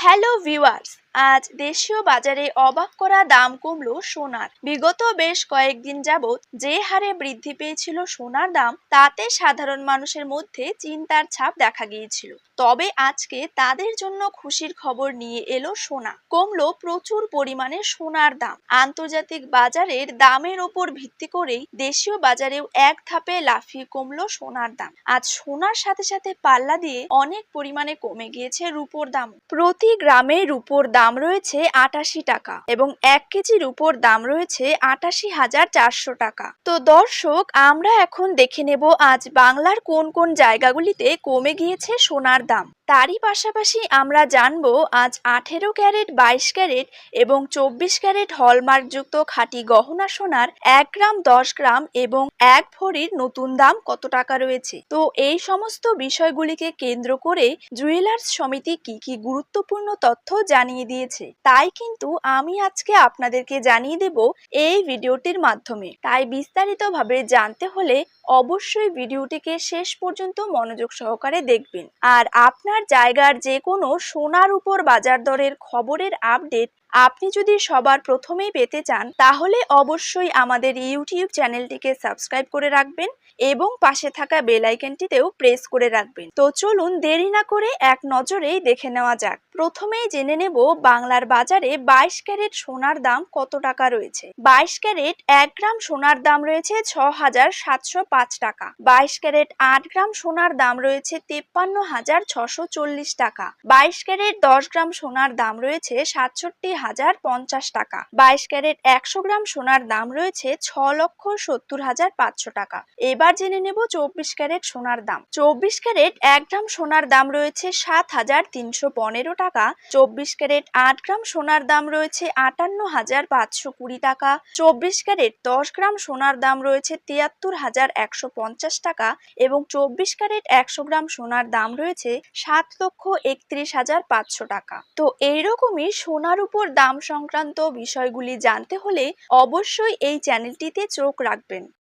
Hello viewers, আজ দেশীয় বাজারে অবাক করা দাম কমলো সোনার। বিগত বেশ কয়েকদিন যাবৎ যে হারে বৃদ্ধি পেয়েছিল সোনার দাম, তাতে সাধারণ মানুষের মধ্যে চিন্তার ছাপ দেখা গিয়েছিল। তবে আজকে তাদের জন্য খুশির খবর নিয়ে এলো সোনা। কমলো প্রচুর পরিমাণে সোনার দাম। আন্তর্জাতিক বাজারের দামের ওপর ভিত্তি করেই দেশীয় বাজারেও এক ধাপে লাফিয়ে কমলো সোনার দাম। আজ সোনার সাথে সাথে পাল্লা দিয়ে অনেক পরিমাণে কমে গিয়েছে রূপোর দাম। প্রতি গ্রামে রূপোর দাম রয়েছে ৮৮ টাকা এবং ১ কেজি রূপোর দাম রয়েছে ৮৮,৪০০ টাকা। তো দর্শক, আমরা এখন দেখে নেব আজ বাংলার কোন কোন জায়গাগুলিতে কমে গিয়েছে সোনার দাম। তারই পাশাপাশি আমরা জানবো আজ ১৮ ক্যারেট, ২২ ক্যারেট এবং ২৪ ক্যারেট হলমার্কযুক্ত খাঁটি গহনা সোনার ১ গ্রাম, ১০ গ্রাম এবং ১ ভরির নতুন দাম কত টাকা রয়েছে। তো এই সমস্ত বিষয়গুলিকে কেন্দ্র করে জুয়েলার্স সমিতি কি গুরুত্বপূর্ণ তথ্য জানিয়ে দিয়েছে, তাই কিন্তু আমি আজকে আপনাদেরকে জানিয়ে দেব এই ভিডিওটির মাধ্যমে। তাই বিস্তারিতভাবে জানতে হলে অবশ্যই ভিডিওটিকে শেষ পর্যন্ত মনোযোগ সহকারে দেখবেন। আর আপনার জায়গার যে কোনো সোনার উপর বাজার দরের খবরের আপডেট আপনি যদি সবার প্রথমেই পেতে চান, তাহলে অবশ্যই আমাদের ইউটিউব চ্যানেলটিকে সাবস্ক্রাইব করে রাখবেন এবং পাশে থাকা বেল আইকনটিতেও প্রেস করে রাখবেন। তো চলুন দেরি না করে এক নজরেই দেখে নেওয়া যাক। প্রথমেই জেনে নেব বাংলার বাজারে ২২ ক্যারেট সোনার দাম কত টাকা রয়েছে। ২২ ক্যারেট ১ গ্রাম সোনার দাম রয়েছে ৬,৭০৫ টাকা। ২২ ক্যারেট ৮ গ্রাম সোনার দাম রয়েছে ৫৩,৬৪০ টাকা। ২২ ক্যারেট ১০ গ্রাম সোনার দাম রয়েছে ৬৭,০৫০ টাকা। ২২ ক্যারেট ১০০ গ্রাম সোনার দাম রয়েছে ৬,৭০,৫০০ টাকা। এবার জেনে নেব ২৪ ক্যারেট সোনার দাম। ২৪ ক্যারেট ১ গ্রাম সোনার দাম রয়েছে ৭,৩১৫ টাকা। ২৪ ক্যারেট ৮ গ্রাম সোনার দাম রয়েছে ৫৮,৫২০ টাকা। ২৪ ক্যারেট ১০ গ্রাম সোনার দাম রয়েছে ৭৩,১৫০ টাকা এবং ২৪ ক্যারেট ১০০ গ্রাম সোনার দাম রয়েছে ৭,৩১,৫০০ টাকা। তো এইরকমই সোনার উপর দাম সংক্রান্ত বিষয়গুলি জানতে হলে অবশ্যই এই চ্যানেলটিতে চোখ রাখবেন।